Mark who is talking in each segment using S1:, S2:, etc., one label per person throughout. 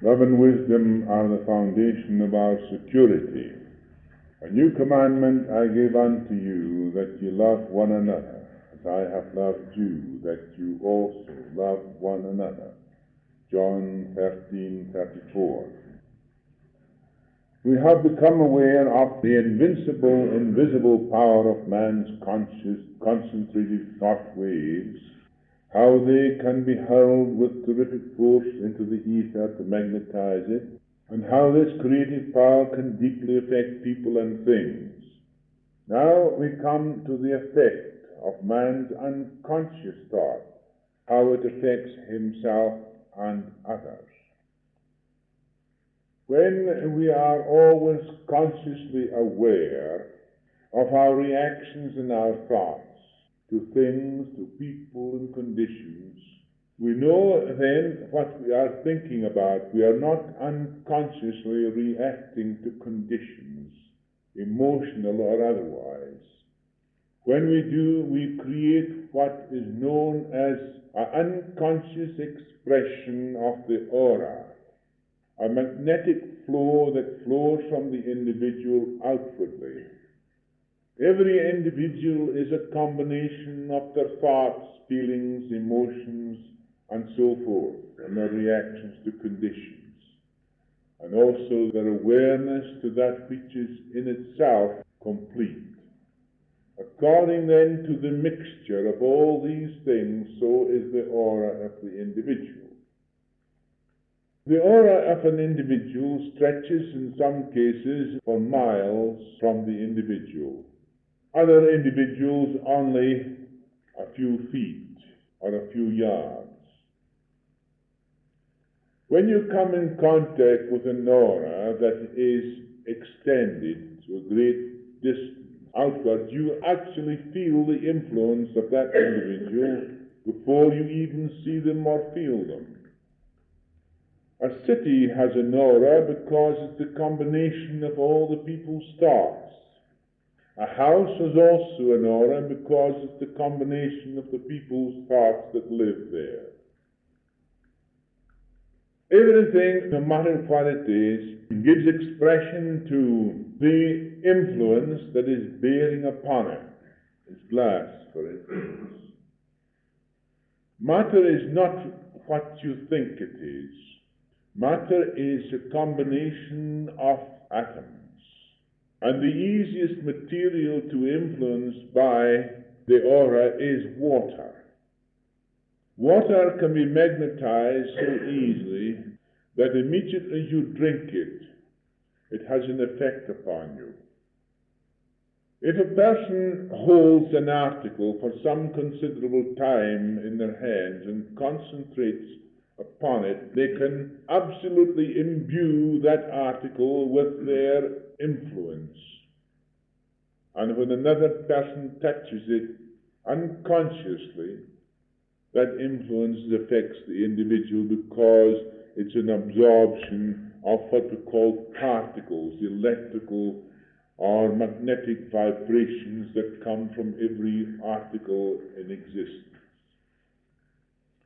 S1: Love and wisdom are the foundation of our security. A new commandment I give unto you, that ye love one another, as I have loved you, that you also love one another. John 13:34. We have become aware of the invincible, invisible power of man's conscious, concentrated thought waves, how they can be hurled with terrific force into the ether to magnetize it, and how this creative power can deeply affect people and things. Now we come to the effect of man's unconscious thought, how it affects himself and others. When we are always consciously aware of our reactions and our thoughts to things, to people and conditions, we know then what we are thinking about. We are not unconsciously reacting to conditions, emotional or otherwise. When we do, we create what is known as an unconscious expression of the aura, a magnetic flow that flows from the individual outwardly. Every individual is a combination of their thoughts, feelings, emotions, and so forth, and their reactions to conditions, and also their awareness to that which is in itself complete. According then to the mixture of all these things, so is the aura of the individual. The aura of an individual stretches in some cases for miles from the individual. Other individuals only a few feet or a few yards. When you come in contact with an aura that is extended to a great distance outward, you actually feel the influence of that individual before you even see them or feel them. A city has an aura because it's the combination of all the people's thoughts. A house has also an aura because it's the combination of the people's thoughts that live there. Everything, no matter what it is, gives expression to the influence that is bearing upon it. It's glass, for instance. Matter is not what you think it is. Matter is a combination of atoms. And the easiest material to influence by the aura is water. Water can be magnetized so easily that immediately you drink it, it has an effect upon you. If a person holds an article for some considerable time in their hands and concentrates upon it, they can absolutely imbue that article with their influence. And when another person touches it unconsciously, that influence affects the individual because it's an absorption of what we call particles, electrical or magnetic vibrations that come from every article in existence.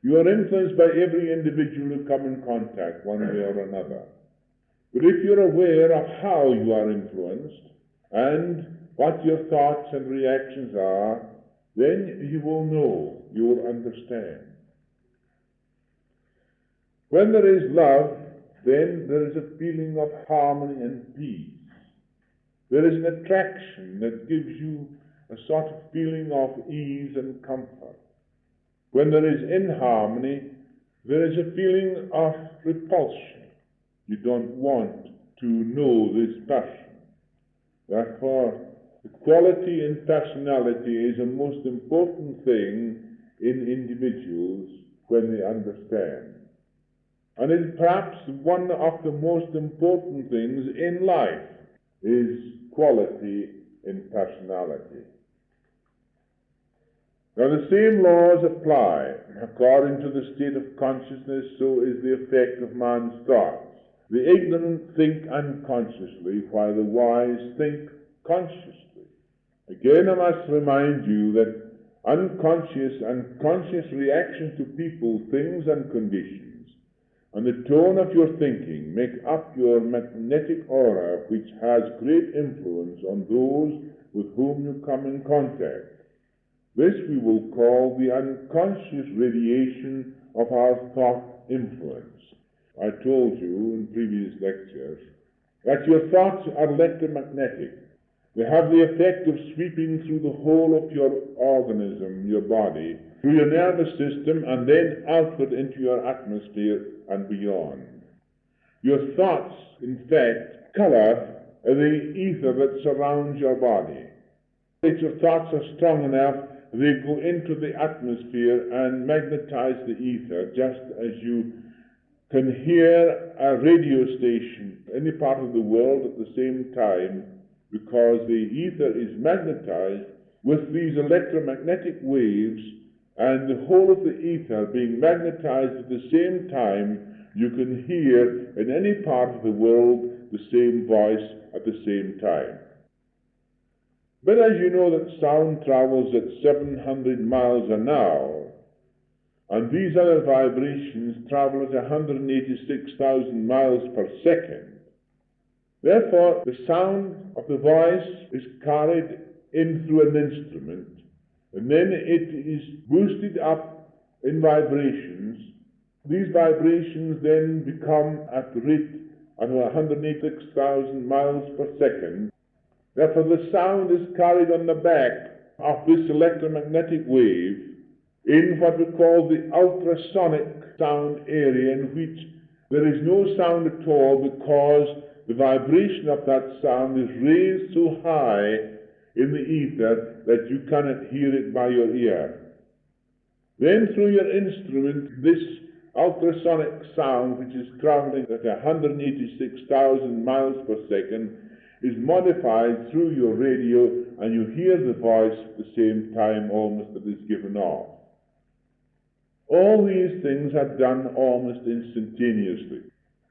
S1: You are influenced by every individual who come in contact one way or another. But if you're aware of how you are influenced and what your thoughts and reactions are, then you will know, you will understand. When there is love, then there is a feeling of harmony and peace. There is an attraction that gives you a sort of feeling of ease and comfort. When there is inharmony, there is a feeling of repulsion. You don't want to know this person. Therefore, equality in personality is a most important thing in individuals when they understand. And it's perhaps one of the most important things in life is quality in personality. Now the same laws apply. According to the state of consciousness, so is the effect of man's thoughts. The ignorant think unconsciously, while the wise think consciously. Again, I must remind you that unconscious and conscious reactions to people, things, and conditions and the tone of your thinking make up your magnetic aura, which has great influence on those with whom you come in contact. This we will call the unconscious radiation of our thought influence. I told you in previous lectures that your thoughts are electromagnetic. They have the effect of sweeping through the whole of your organism, your body, through your nervous system, and then outward into your atmosphere and beyond. Your thoughts, in fact, color the ether that surrounds your body. If your thoughts are strong enough, they go into the atmosphere and magnetize the ether, just as you can hear a radio station in any part of the world at the same time, because the ether is magnetized with these electromagnetic waves, and the whole of the ether being magnetized at the same time, you can hear in any part of the world the same voice at the same time. But as you know that sound travels at 700 miles an hour, and these other vibrations travel at 186,000 miles per second, therefore the sound of the voice is carried in through an instrument, and then it is boosted up in vibrations. These vibrations then become at the rate of 186,000 miles per second. Therefore the sound is carried on the back of this electromagnetic wave in what we call the ultrasonic sound area, in which there is no sound at all, because the vibration of that sound is raised so high in the ether that you cannot hear it by your ear. Then through your instrument, this ultrasonic sound, which is traveling at 186,000 miles per second, is modified through your radio, and you hear the voice at the same time almost that is given off. All these things are done almost instantaneously.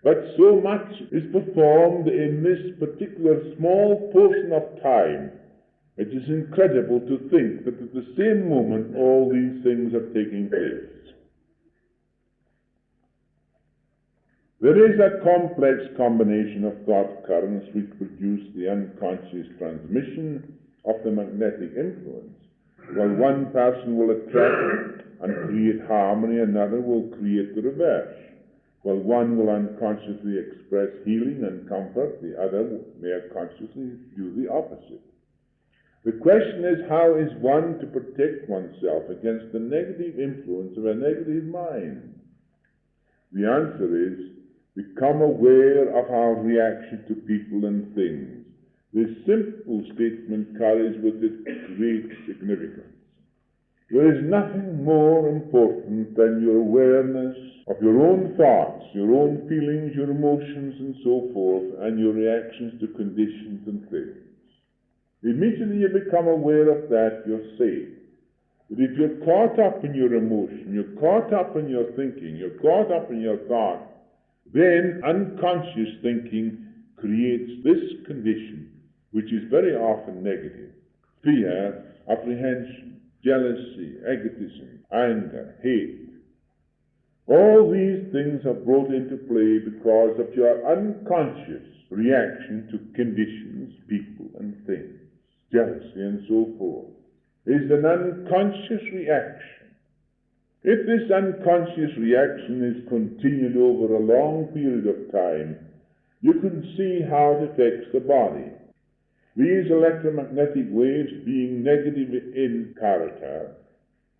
S1: But so much is performed in this particular small portion of time, it is incredible to think that at the same moment all these things are taking place. There is a complex combination of thought currents which produce the unconscious transmission of the magnetic influence. While one person will attract and create harmony, another will create the reverse. While one will unconsciously express healing and comfort, the other may unconsciously do the opposite. The question is, how is one to protect oneself against the negative influence of a negative mind? The answer is, become aware of our reaction to people and things. This simple statement carries with it great significance. There is nothing more important than your awareness of your own thoughts, your own feelings, your emotions, and so forth, and your reactions to conditions and things. Immediately you become aware of that, you're safe. But if you're caught up in your emotion, you're caught up in your thinking, you're caught up in your thought, then unconscious thinking creates this condition, which is very often negative: fear, apprehension, jealousy, egotism, anger, hate. All these things are brought into play because of your unconscious reaction to conditions, people, and things. Jealousy and so forth is an unconscious reaction. If this unconscious reaction is continued over a long period of time, you can see how it affects the body. These electromagnetic waves, being negative in character,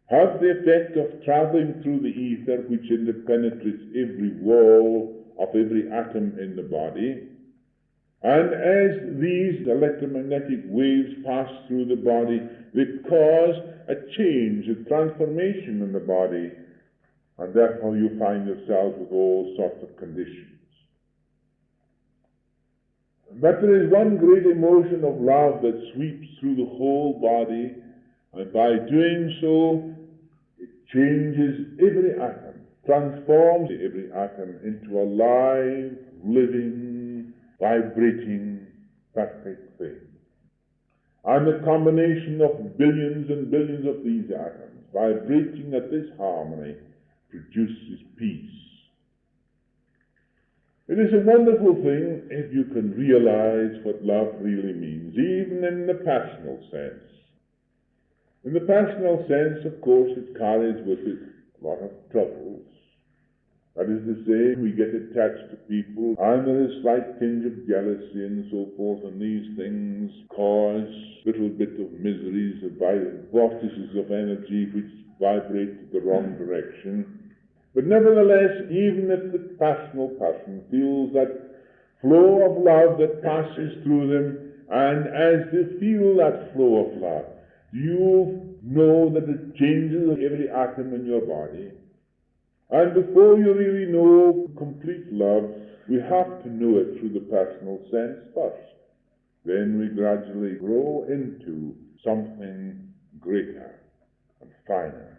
S1: have the effect of traveling through the ether, which penetrates every wall of every atom in the body. And as these electromagnetic waves pass through the body, they cause a change, a transformation in the body, and therefore you find yourself with all sorts of conditions. But there is one great emotion of love that sweeps through the whole body, and by doing so, it changes every atom, transforms every atom into a live, living, vibrating, perfect thing. And the combination of billions and billions of these atoms vibrating at this harmony produces peace. It is a wonderful thing if you can realize what love really means, even in the personal sense. In the personal sense, of course, it carries with it a lot of troubles. That is to say, we get attached to people, and there is slight tinge of jealousy and so forth, and these things cause little bit of miseries, of vortices of energy which vibrate to the wrong direction. But nevertheless, even if the personal person feels that flow of love that passes through them, and as they feel that flow of love, you know that it changes every atom in your body. And before you really know complete love, we have to know it through the personal sense first. Then we gradually grow into something greater and finer.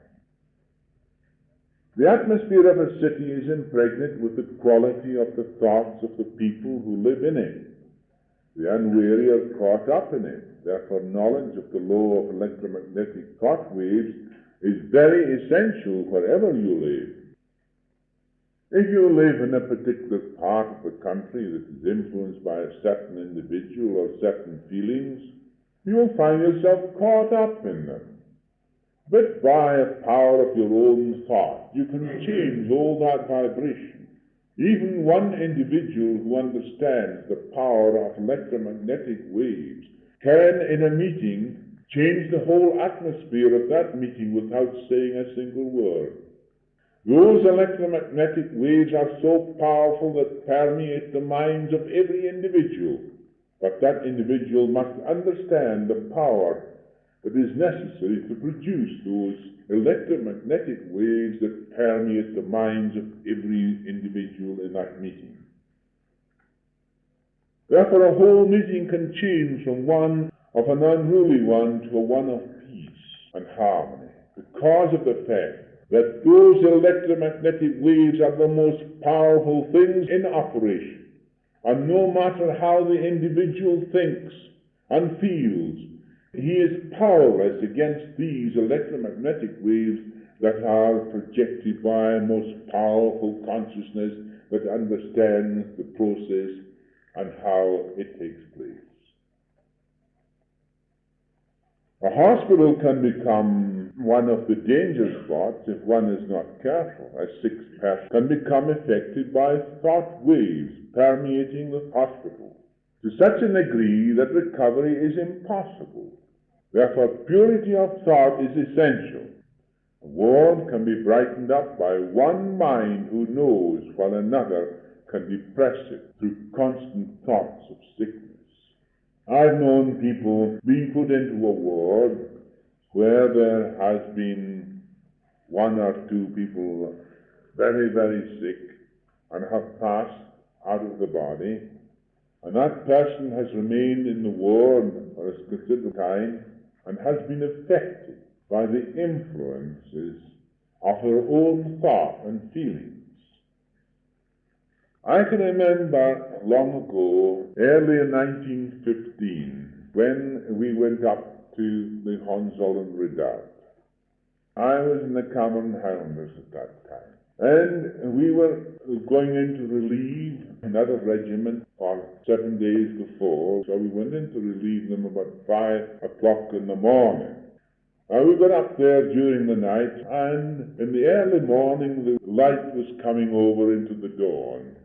S1: The atmosphere of a city is impregnated with the quality of the thoughts of the people who live in it. The unwary are caught up in it. Therefore, knowledge of the law of electromagnetic thought waves is very essential wherever you live. If you live in a particular part of the country that is influenced by a certain individual or certain feelings, you will find yourself caught up in them. But by a power of your own thought, you can change all that vibration. Even one individual who understands the power of electromagnetic waves can, in a meeting, change the whole atmosphere of that meeting without saying a single word. Those electromagnetic waves are so powerful that permeate the minds of every individual. But that individual must understand the power that is necessary to produce those electromagnetic waves that permeate the minds of every individual in that meeting. Therefore, a whole meeting can change from one of an unruly one to a one of peace and harmony because of the fact that those electromagnetic waves are the most powerful things in operation. And no matter how the individual thinks and feels, he is powerless against these electromagnetic waves that are projected by a most powerful consciousness that understands the process and how it takes place. A hospital can become one of the danger spots if one is not careful. A sick person can become affected by thought waves permeating the hospital to such a degree that recovery is impossible. Therefore, purity of thought is essential. A ward can be brightened up by one mind who knows, while another can depress it through constant thoughts of sickness. I've known people being put into a ward where there has been one or two people very, very sick and have passed out of the body, and that person has remained in the ward for a considerable time and has been affected by the influences of her own thought and feelings. I can remember long ago, early in 1915, when we went up to the Hohenzollern Redoubt. I was in the Common Hounders at that time, and we were going in to relieve another regiment for 7 days before, so we went in to relieve them about 5 o'clock in the morning. We got up there during the night, and in the early morning the light was coming over into the dawn.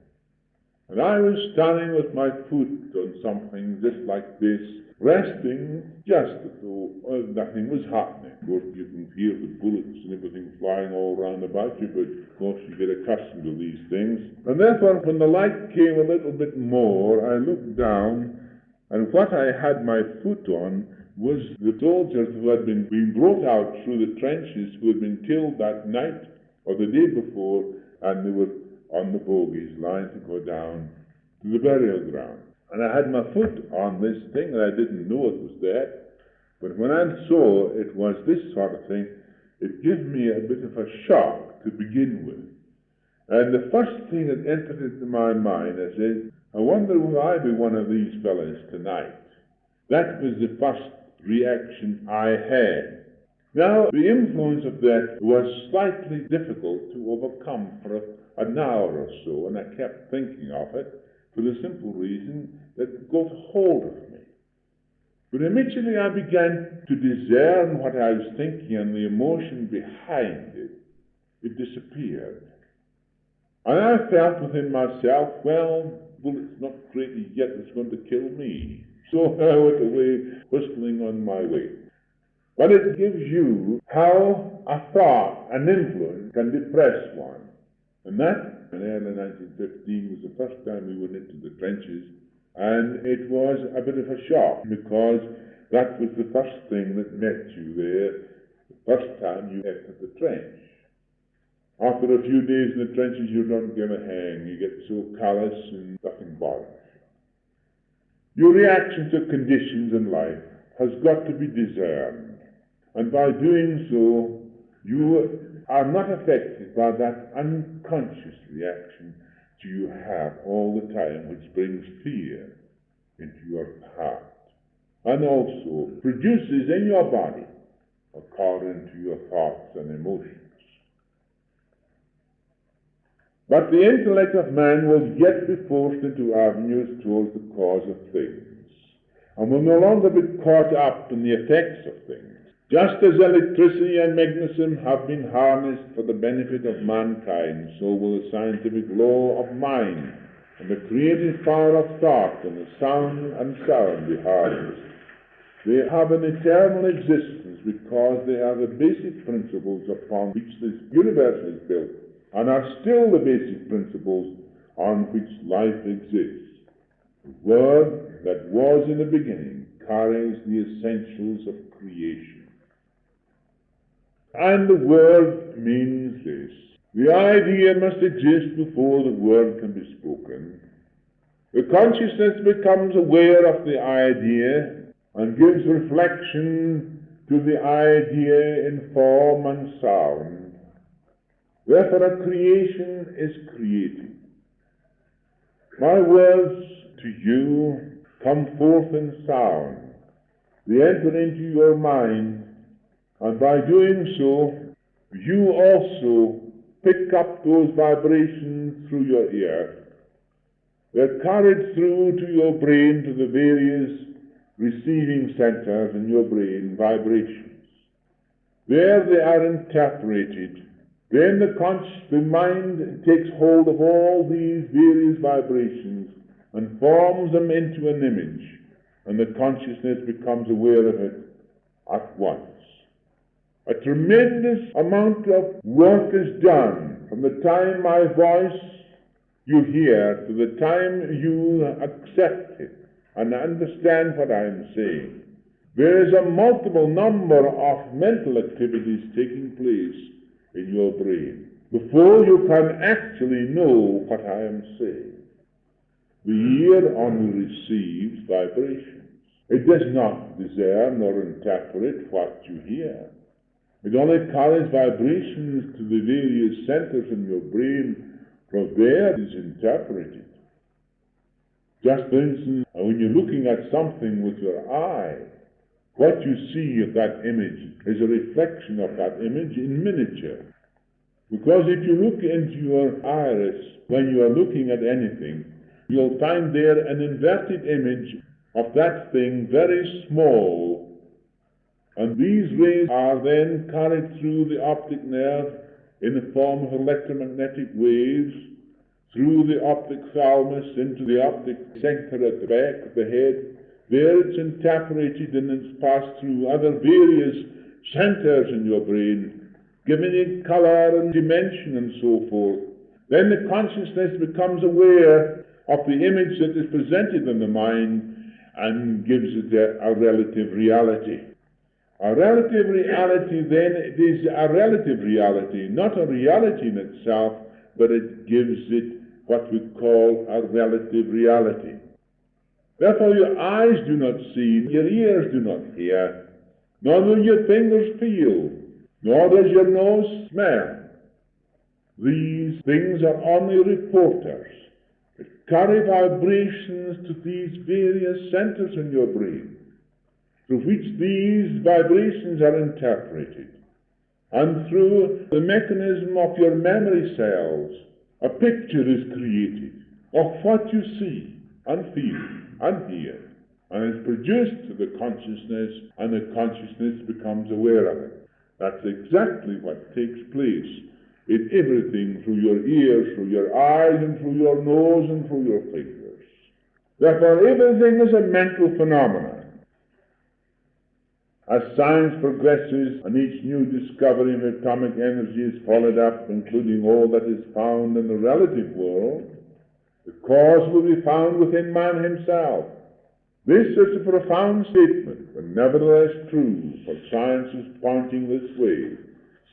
S1: And I was standing with my foot on something just like this, resting just as though nothing was happening. Of course, you can hear the bullets and everything flying all round about you, but of course you get accustomed to these things. And therefore, when the light came a little bit more, I looked down, and what I had my foot on was the soldiers who had been brought out through the trenches, who had been killed that night or the day before, and they were on the bogies, lying to go down to the burial ground. And I had my foot on this thing, and I didn't know it was there. But when I saw it was this sort of thing, it gave me a bit of a shock to begin with. And the first thing that entered into my mind, I said, I wonder will I be one of these fellows tonight? That was the first reaction I had. Now, the influence of that was slightly difficult to overcome for an hour or so, and I kept thinking of it for the simple reason that it got hold of me. But immediately I began to discern what I was thinking and the emotion behind it, it disappeared. And I felt within myself, well, it's not greatly yet, it's going to kill me. So I went away whistling on my way. But it gives you how a thought, an influence, can depress one. And that, in early 1915, was the first time we went into the trenches, and it was a bit of a shock, because that was the first thing that met you there, the first time you entered the trench. After a few days in the trenches, you don't give a hang. You get so callous and nothing bothers you. Your reaction to conditions in life has got to be discerned. And by doing so, you are not affected by that unconscious reaction that you have all the time, which brings fear into your heart, and also produces in your body according to your thoughts and emotions. But the intellect of man will yet be forced into avenues towards the cause of things, and will no longer be caught up in the effects of things. Just as electricity and magnetism have been harnessed for the benefit of mankind, so will the scientific law of mind and the creative power of thought and the sound be harnessed. They have an eternal existence because they are the basic principles upon which this universe is built, and are still the basic principles on which life exists. The Word that was in the beginning carries the essentials of creation. And the Word means this: the idea must exist before the Word can be spoken. The consciousness becomes aware of the idea and gives reflection to the idea in form and sound. Therefore, a creation is created. My words to you come forth in sound. They enter into your mind, and by doing so, you also pick up those vibrations through your ear. They're carried through to your brain, to the various receiving centers in your brain, vibrations. There they are interpreted. Then the mind takes hold of all these various vibrations and forms them into an image, and the consciousness becomes aware of it at once. A tremendous amount of work is done from the time my voice you hear to the time you accept it and understand what I am saying. There is a multiple number of mental activities taking place in your brain before you can actually know what I am saying. The ear only receives vibrations. It does not discern nor interpret what you hear. It only carries vibrations to the various centers in your brain. From there it is interpreted. Just for instance, when you're looking at something with your eye, what you see of that image is a reflection of that image in miniature. Because if you look into your iris when you are looking at anything, you'll find there an inverted image of that thing, very small. And these rays are then carried through the optic nerve in the form of electromagnetic waves, through the optic thalamus into the optic center at the back of the head. There it's interpreted and it's passed through other various centers in your brain, giving it color and dimension and so forth. Then the consciousness becomes aware of the image that is presented in the mind and gives it a relative reality. A relative reality, then, it is a relative reality, not a reality in itself, but it gives it what we call a relative reality. Therefore, your eyes do not see, your ears do not hear, nor do your fingers feel, nor does your nose smell. These things are only reporters that carry vibrations to these various centers in your brain, through which these vibrations are interpreted, and through the mechanism of your memory cells A picture is created of what you see and feel and hear, and is produced to the consciousness, and the consciousness becomes aware of it. That's exactly what takes place in everything, through your ears, through your eyes, and through your nose, and through your fingers. Therefore, everything is a mental phenomenon. As science progresses and each new discovery of atomic energy is followed up, including all that is found in the relative world, the cause will be found within man himself. This is a profound statement, but nevertheless true, for science is pointing this way.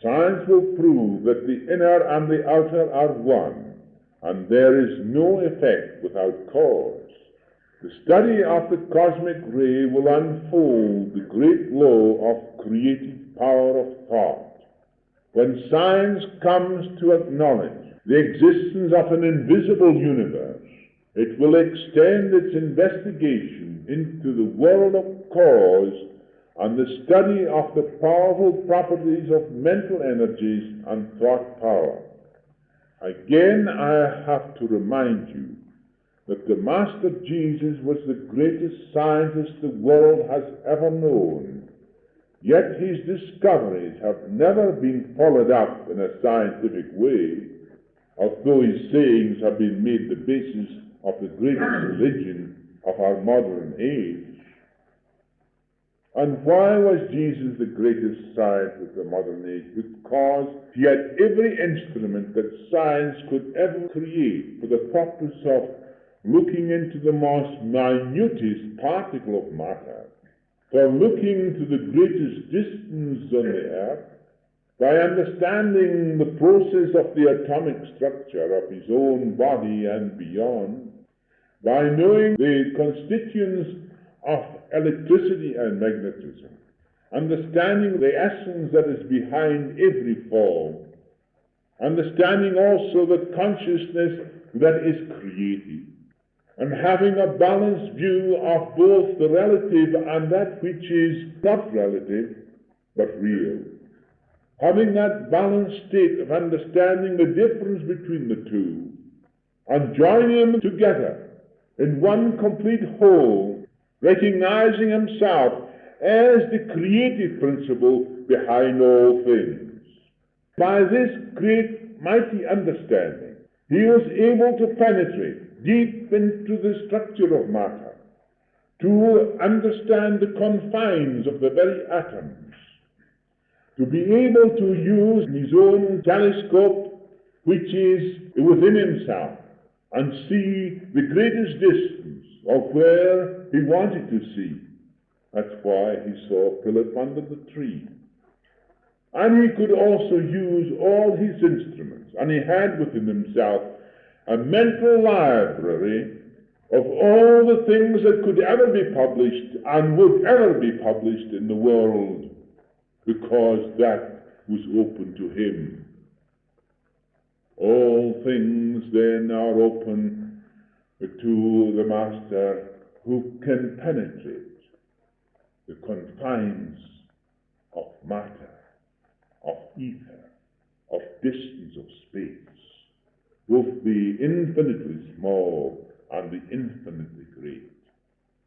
S1: Science will prove that the inner and the outer are one, and there is no effect without cause. The study of the cosmic ray will unfold the great law of creative power of thought. When science comes to acknowledge the existence of an invisible universe, it will extend its investigation into the world of cause and the study of the powerful properties of mental energies and thought power. Again, I have to remind you that the Master Jesus was the greatest scientist the world has ever known, yet his discoveries have never been followed up in a scientific way, although his sayings have been made the basis of the greatest religion of our modern age. And why was Jesus the greatest scientist of the modern age? Because he had every instrument that science could ever create for the purpose of looking into the most minutest particle of matter, for looking to the greatest distance on the earth, by understanding the process of the atomic structure of his own body and beyond, by knowing the constituents of electricity and magnetism, understanding the essence that is behind every form, understanding also the consciousness that is created, and having a balanced view of both the relative and that which is not relative but real, having that balanced state of understanding the difference between the two, and joining them together in one complete whole, recognizing himself as the creative principle behind all things. By this great, mighty understanding, he was able to penetrate deep into the structure of matter, to understand the confines of the very atoms, to be able to use his own telescope, which is within himself, and see the greatest distance of where he wanted to see. That's why he saw Philip under the tree. And he could also use all his instruments, and he had within himself a mental library of all the things that could ever be published and would ever be published in the world, because that was open to him. All things then are open to the Master, who can penetrate the confines of matter, of ether, of distance, of space, both the infinitely small and the infinitely great.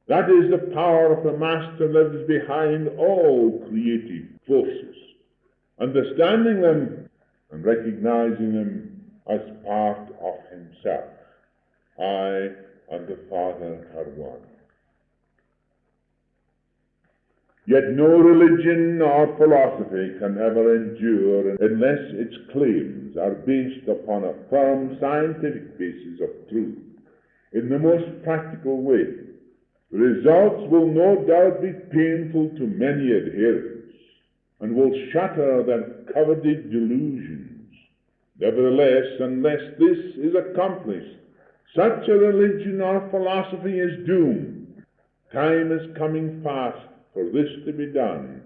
S1: That is the power of the Master that is behind all creative forces, understanding them and recognizing them as part of himself. I and the Father are one. Yet no religion or philosophy can ever endure unless its claims are based upon a firm scientific basis of truth in the most practical way. The results will no doubt be painful to many adherents and will shatter their coveted delusions. Nevertheless, unless this is accomplished, such a religion or philosophy is doomed. Time is coming fast for this to be done.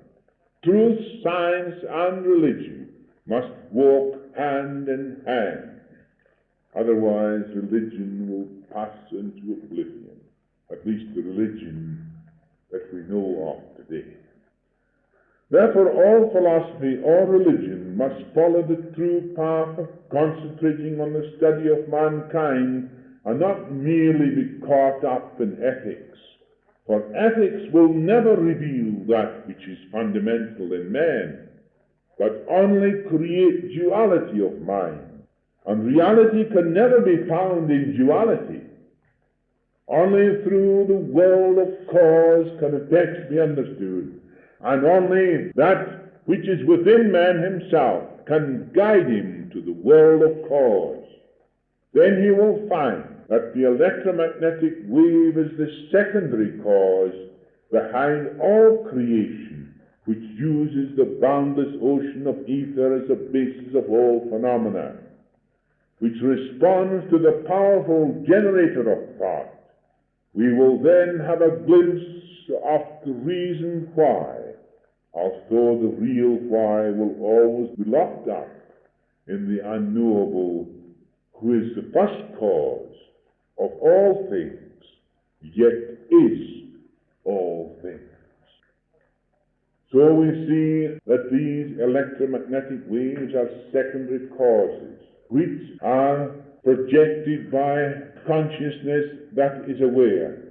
S1: Truth, science, and religion must walk hand in hand. Otherwise, religion will pass into oblivion, at least the religion that we know of today. Therefore, all philosophy or religion must follow the true path of concentrating on the study of mankind and not merely be caught up in ethics. For ethics will never reveal that which is fundamental in man, but only create duality of mind. And reality can never be found in duality. Only through the world of cause can effects be understood. And only that which is within man himself can guide him to the world of cause. Then he will find that the electromagnetic wave is the secondary cause behind all creation, which uses the boundless ocean of ether as a basis of all phenomena, which responds to the powerful generator of thought. We will then have a glimpse of the reason why, although the real why will always be locked up in the unknowable, who is the first cause of all things, yet is all things. So we see that these electromagnetic waves are secondary causes, which are projected by consciousness that is aware.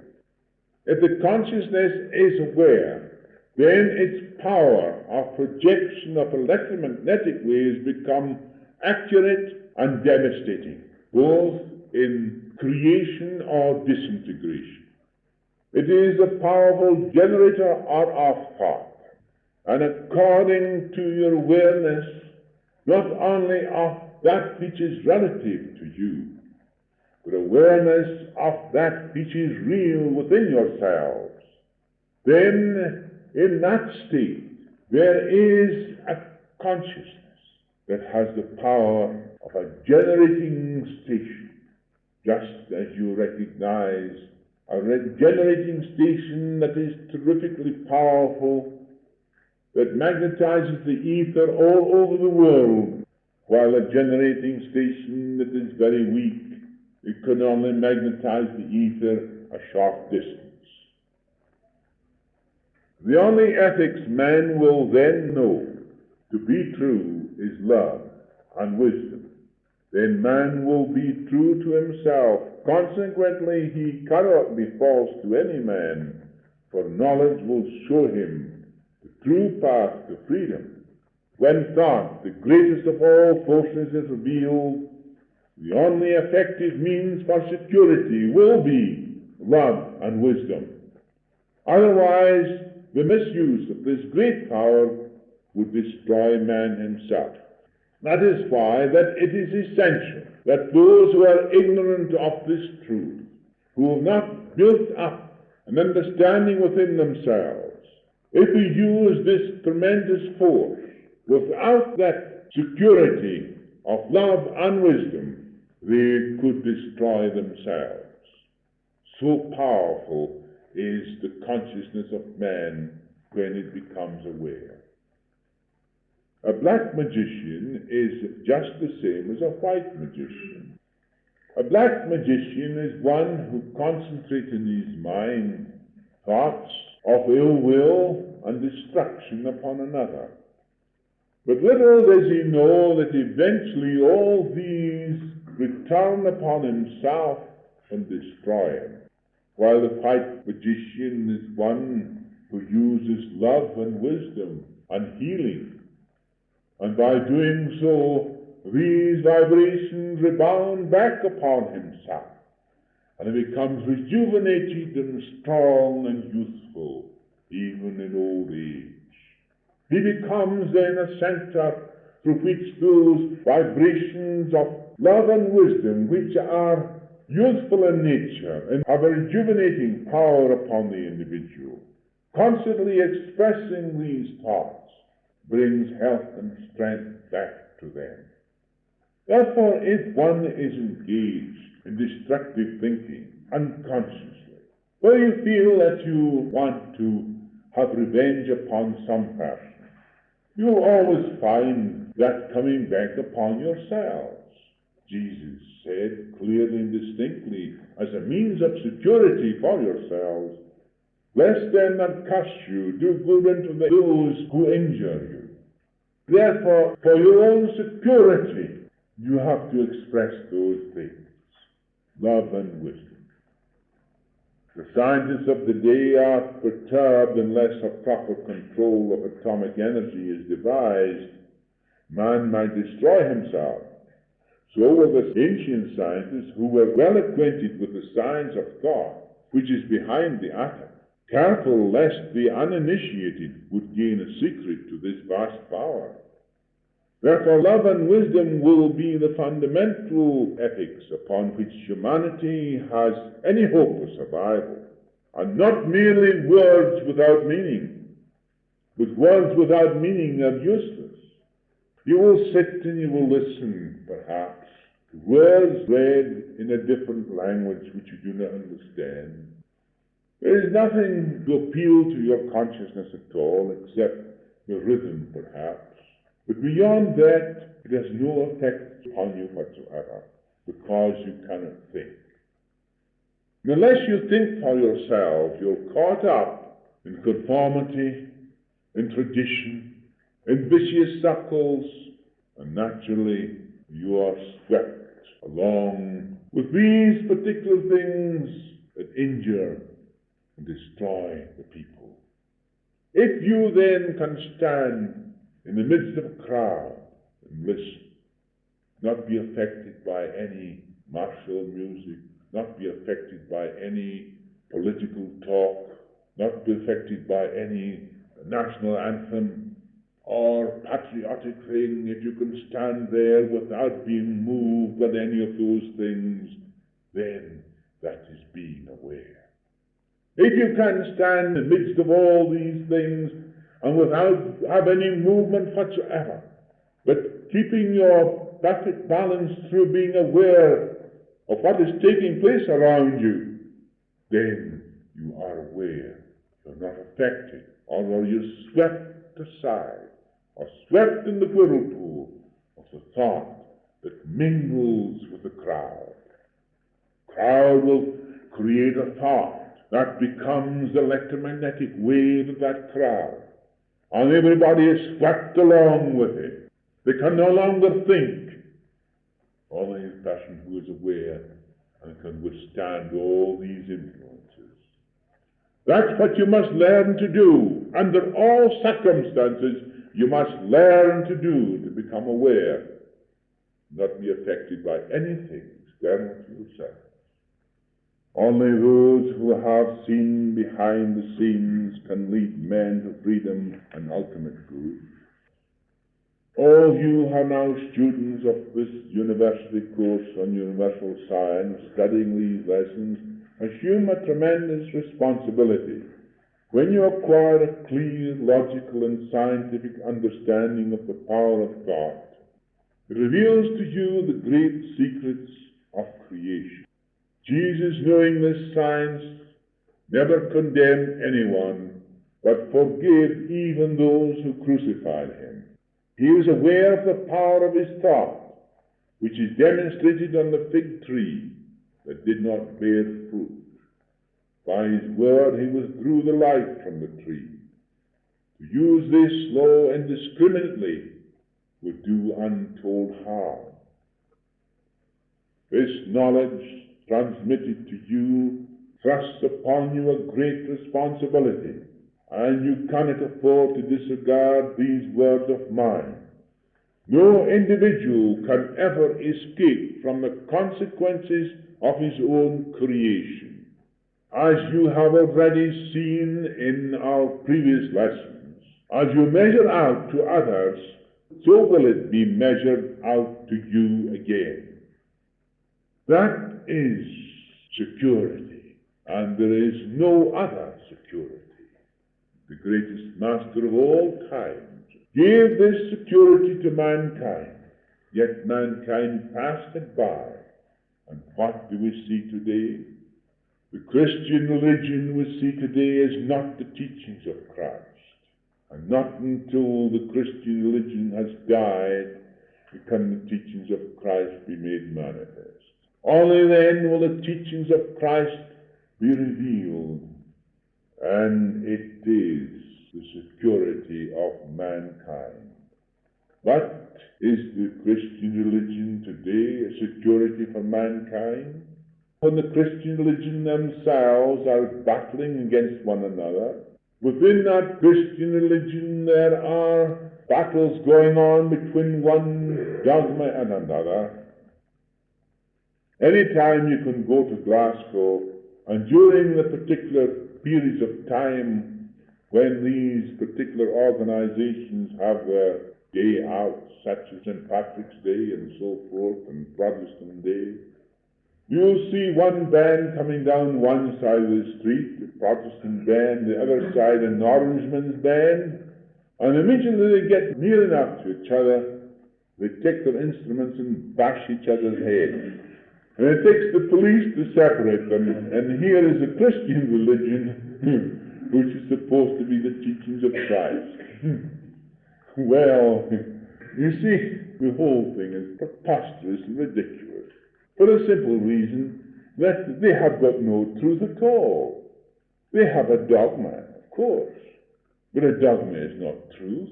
S1: If the consciousness is aware, then its power of projection of electromagnetic waves become accurate and devastating, both in creation or disintegration. It is a powerful generator of thought, and according to your awareness, not only of that which is relative to you, but awareness of that which is real within yourselves, then in that state there is a consciousness that has the power of a generating station, just as you recognize a generating station that is terrifically powerful, that magnetizes the ether all over the world, while a generating station that is very weak, it can only magnetize the ether a short distance. The only ethics man will then know to be true is love and wisdom. Then man will be true to himself. Consequently, he cannot be false to any man, for knowledge will show him the true path to freedom. When thought, the greatest of all forces, is revealed, the only effective means for security will be love and wisdom. Otherwise, the misuse of this great power would destroy man himself. That is why that it is essential that those who are ignorant of this truth, who have not built up an understanding within themselves, if we use this tremendous force without that security of love and wisdom, they could destroy themselves. So powerful is the consciousness of man when it becomes aware. A black magician is just the same as a white magician. A black magician is one who concentrates in his mind thoughts of ill will and destruction upon another. But little does he know that eventually all these return upon himself and destroy him, while the white magician is one who uses love and wisdom and healing. And by doing so, these vibrations rebound back upon himself, and he becomes rejuvenated and strong and youthful, even in old age. He becomes then a center through which those vibrations of love and wisdom, which are youthful in nature and have a rejuvenating power upon the individual, constantly expressing these thoughts, brings health and strength back to them. Therefore, if one is engaged in destructive thinking unconsciously, where you feel that you want to have revenge upon some person, you will always find that coming back upon yourselves. Jesus said clearly and distinctly, as a means of security for yourselves, Bless them that curse you, do good unto those who injure you. Therefore, for your own security, you have to express those things. Love and wisdom. The scientists of the day are perturbed unless a proper control of atomic energy is devised. Man might destroy himself. So were the ancient scientists who were well acquainted with the science of thought, which is behind the atom, careful lest the uninitiated would gain a secret to this vast power. Therefore, love and wisdom will be the fundamental ethics upon which humanity has any hope of survival, and not merely words without meaning. But words without meaning are useless. You will sit and you will listen, perhaps, to words read in a different language which you do not understand. There is nothing to appeal to your consciousness at all, except the rhythm, perhaps. But beyond that, it has no effect upon you whatsoever, because you cannot think. And unless you think for yourself, you're caught up in conformity, in tradition, in vicious circles, and naturally you are swept along with these particular things that injure and destroy the people. If you then can stand in the midst of a crowd and listen, not be affected by any martial music, not be affected by any political talk, not be affected by any national anthem or patriotic thing, if you can stand there without being moved by any of those things, then that is being aware. If you can stand in the midst of all these things and without have any movement whatsoever, but keeping your perfect balance through being aware of what is taking place around you, then you are aware. You're not affected, or are you swept aside, or swept in the whirlpool of the thought that mingles with the crowd. The crowd will create a thought that becomes the electromagnetic wave of that crowd, and everybody is swept along with it. They can no longer think. Only the person who is aware and can withstand all these influences. That's what you must learn to do. Under all circumstances, you must learn to do, to become aware, not be affected by anything external to yourself. Only those who have seen behind the scenes can lead men to freedom and ultimate good. All you are now students of this university course on universal science, studying these lessons, assume a tremendous responsibility. When you acquire a clear, logical, and scientific understanding of the power of thought, it reveals to you the great secrets of creation. Jesus, knowing this science, never condemned anyone, but forgave even those who crucified him. He was aware of the power of his thought, which is demonstrated on the fig tree that did not bear fruit. By his word he withdrew the light from the tree. To use this law indiscriminately would do untold harm. This knowledge transmitted to you thrusts upon you a great responsibility, and you cannot afford to disregard these words of mine. No individual can ever escape from the consequences of his own creation. As you have already seen in our previous lessons, as you measure out to others, so will it be measured out to you again. That is security, and there is no other security. The greatest master of all times gave this security to mankind, yet mankind passed it by. And what do we see today? The Christian religion we see today is not the teachings of Christ. And not until the Christian religion has died can the teachings of Christ be made manifest. Only then will the teachings of Christ be revealed and it is the security of mankind. But is the Christian religion today a security for mankind? When the Christian religion themselves are battling against one another, within that Christian religion there are battles going on between one dogma and another. Any time you can go to Glasgow, and during the particular periods of time when these particular organizations have their day out, such as St. Patrick's Day and so forth, and Protestant Day, you'll see one band coming down one side of the street, the Protestant band, the other side an Orangeman's band, and immediately they get near enough to each other, they take their instruments and bash each other's heads. And it takes the police to separate them, and here is a Christian religion which is supposed to be the teachings of Christ. Well, you see, the whole thing is preposterous and ridiculous, for the simple reason that they have got no truth at all. They have a dogma, of course, but a dogma is not truth.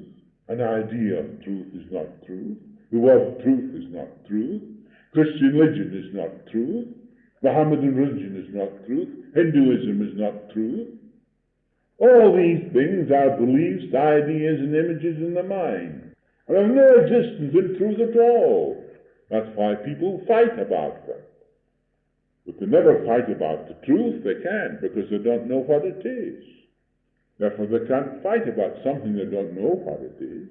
S1: An idea of truth is not truth. The word truth is not truth. Christian religion is not truth. Mohammedan religion is not truth. Hinduism is not truth. All these things are beliefs, ideas, and images in the mind, and have no existence in truth at all. That's why people fight about them. But they never fight about the truth. They can't, because they don't know what it is. Therefore, they can't fight about something they don't know what it is.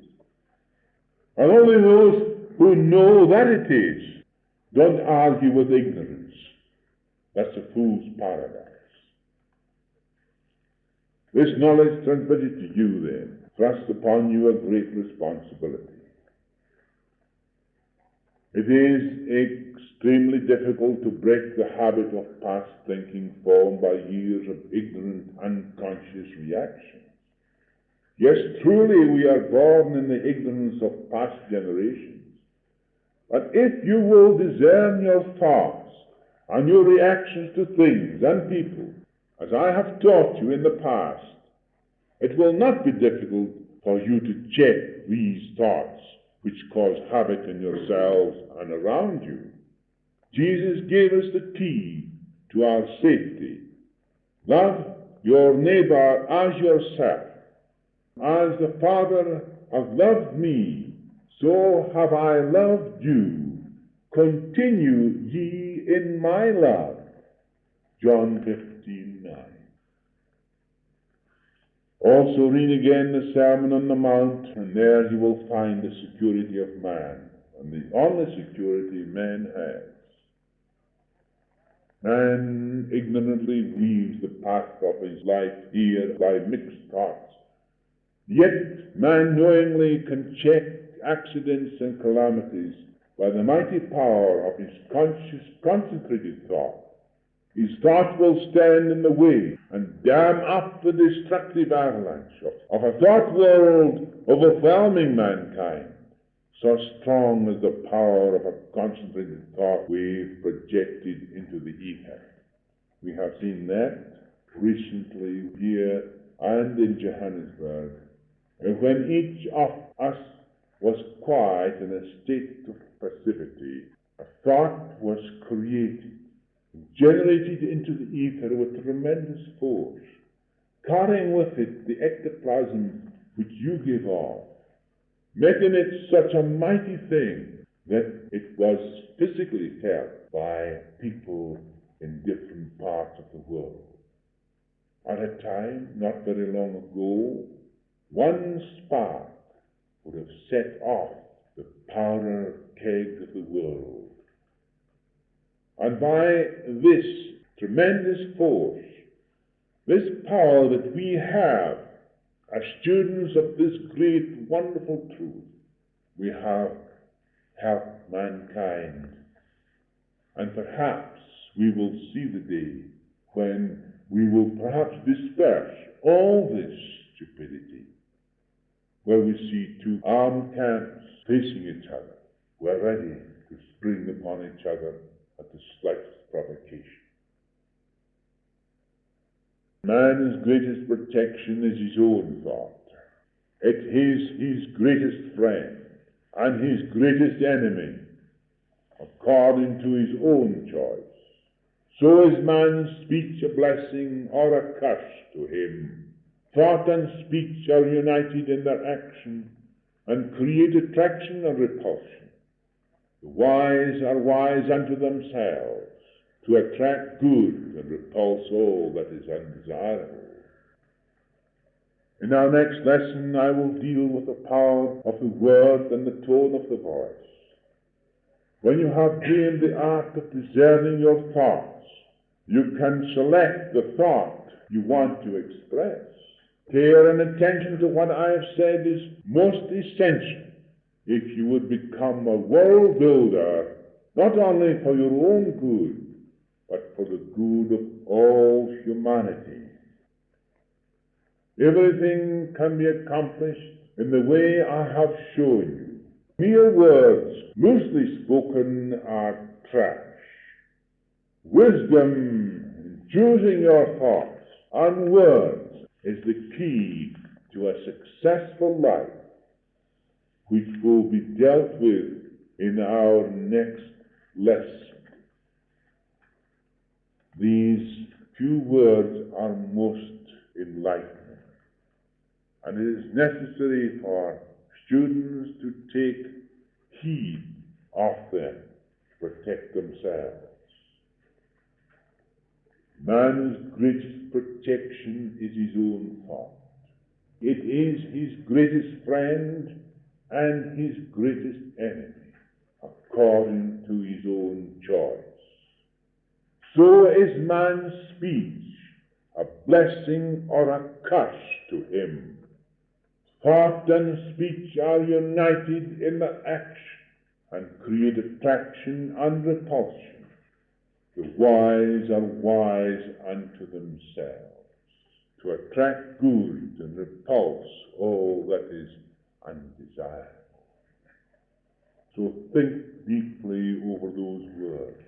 S1: And only those who know that it is don't argue with ignorance. That's a fool's paradise. This knowledge transmitted to you, then, thrusts upon you a great responsibility. It is extremely difficult to break the habit of past thinking formed by years of ignorant, unconscious reactions. Yes, truly we are born in the ignorance of past generations. But if you will discern your thoughts and your reactions to things and people, as I have taught you in the past, it will not be difficult for you to check these thoughts which cause havoc in yourselves and around you. Jesus gave us the key to our safety. Love your neighbor as yourself. As the Father hath loved me, so have I loved you. Continue ye in my love. John 15:9. Also read again the Sermon on the Mount, and there you will find the security of man, and the only security man has. Man ignorantly weaves the path of his life here by mixed thoughts. Yet man knowingly can check accidents and calamities by the mighty power of his conscious, concentrated thought. His thought will stand in the way and dam up the destructive avalanche of a thought world overwhelming mankind. So strong is the power of a concentrated thought wave projected into the ether. We have seen that recently here and in Johannesburg, when each of us was quiet in a state of passivity, a thought was created, generated into the ether with tremendous force, carrying with it the ectoplasm which you give off, making it such a mighty thing that it was physically felt by people in different parts of the world. At a time not very long ago, one spark would have set off the powder keg of the world. And by this tremendous force, this power that we have as students of this great, wonderful truth, we have helped mankind. And perhaps we will see the day when we will perhaps disperse all this stupidity, where we see two armed camps facing each other. We're ready to spring upon each other at the slightest provocation. Man's greatest protection is his own thought. It is his greatest friend and his greatest enemy, according to his own choice. So is man's speech a blessing or a curse to him. Thought and speech are united in their action and create attraction and repulsion. The wise are wise unto themselves, to attract good and repulse all that is undesirable. In our next lesson, I will deal with the power of the word and the tone of the voice. When you have gained the art of discerning your thoughts, you can select the thought you want to express. Care and attention to what I have said is most essential if you would become a world builder, not only for your own good, but for the good of all humanity. Everything can be accomplished in the way I have shown you. Mere words, loosely spoken, are trash. Wisdom in choosing your thoughts and words is the key to a successful life, which will be dealt with in our next lesson. These few words are most enlightening, and it is necessary for students to take heed of them to protect themselves. Man's greatest protection is his own thought. It is his greatest friend and his greatest enemy, according to his own choice. So is man's speech a blessing or a curse to him. Thought and speech are united in the action and create attraction and repulsion. The wise are wise unto themselves, to attract good and repulse all that is undesirable. So think deeply over those words,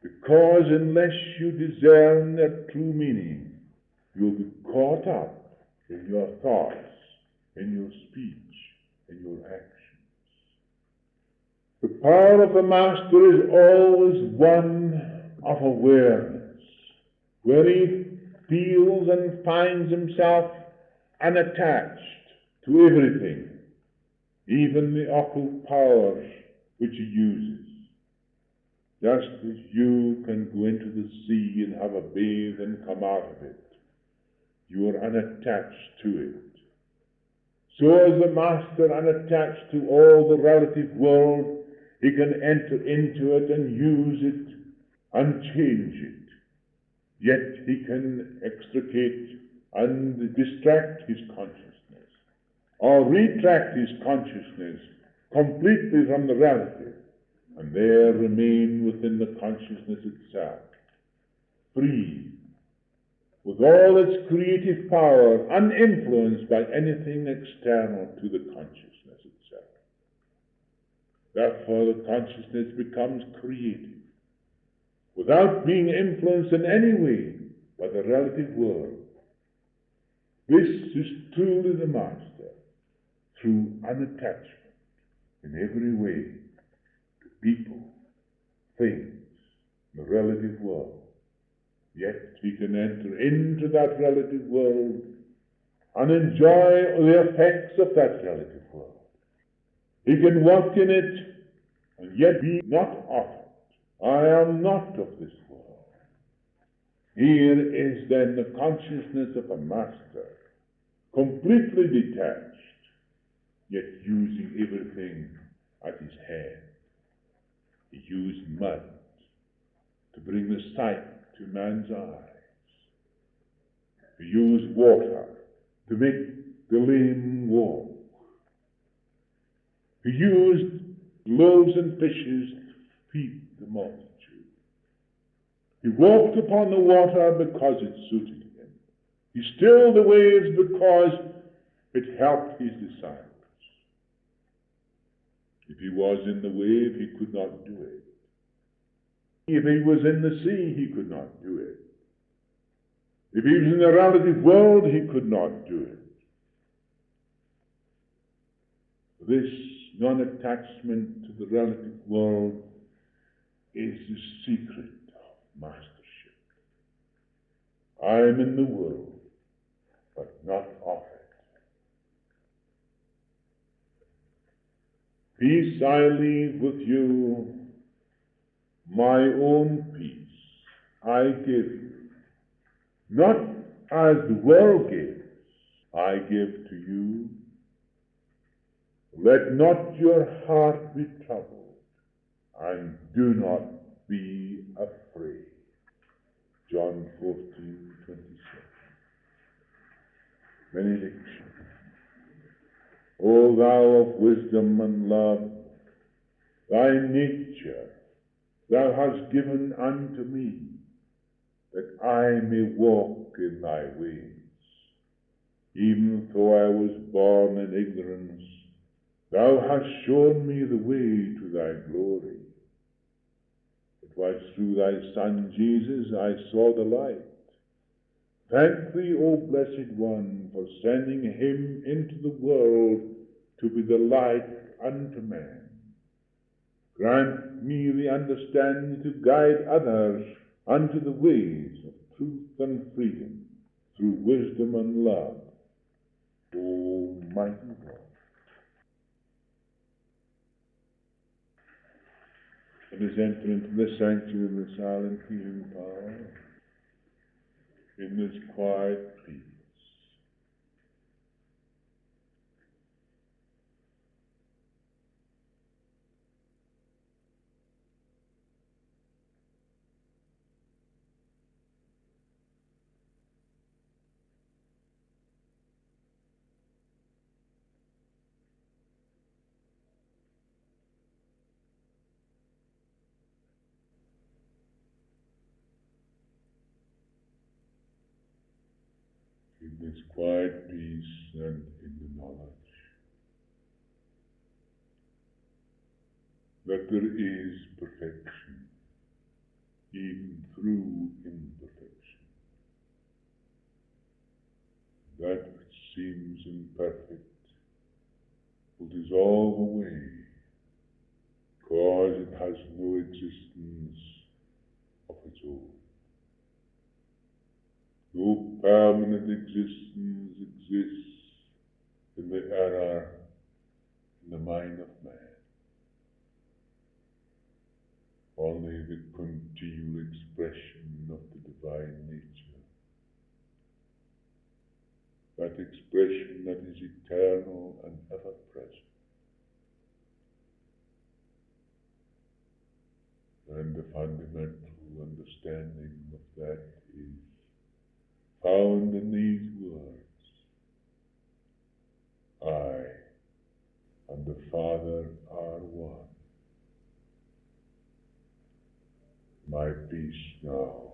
S1: because unless you discern their true meaning, you'll be caught up in your thoughts, in your speech, in your actions. The power of the Master is always one of awareness, where he feels and finds himself unattached to everything, even the occult powers which he uses. Just as you can go into the sea and have a bathe and come out of it, you are unattached to it. So is the Master unattached to all the relative world. He can enter into it and use it and change it. Yet he can extricate and distract his consciousness, or retract his consciousness completely from the relative, and there remain within the consciousness itself, free, with all its creative power, uninfluenced by anything external to the consciousness itself. Therefore, the consciousness becomes creative, without being influenced in any way by the relative world. This is truly the Master, through unattachment in every way to people, things, the relative world. Yet he can enter into that relative world and enjoy the effects of that relative world. He can walk in it and yet be not of it. I am not of this world. Here is then the consciousness of a Master, completely detached, yet using everything at his hand. He used mud to bring the sight to man's eyes. He used water to make the lame walk. He used loaves and fishes to feed the multitude. He walked upon the water because it suited him. He stilled the waves because it helped his disciples. If he was in the wave, he could not do it. If he was in the sea, he could not do it. If he was in the relative world, he could not do it. This non-attachment to the relative world is the secret of mastership. I am in the world, but not of it. Peace I leave with you, my own peace I give you. Not as the world gives, I give to you. Let not your heart be troubled, and do not be afraid. John 14:27. Benediction. O thou of wisdom and love, thy nature thou hast given unto me, that I may walk in thy ways. Even though I was born in ignorance, thou hast shown me the way to thy glory. It was through thy Son Jesus I saw the light. Thank thee, O Blessed One, for sending him into the world to be the light unto man. Grant me the understanding to guide others unto the ways of truth and freedom, through wisdom and love, O mighty God. Let us enter into the sanctuary of the silent healing power in this quiet peace. In this quiet peace and in the knowledge that there is perfection, even through imperfection. That which seems imperfect will dissolve away, because it has no existence of its own. No permanent existence exists in the error in the mind of man. Only the continual expression of the divine nature, that expression that is eternal and ever present, and the fundamental understanding of that is found in these words: I and the Father are one. My peace now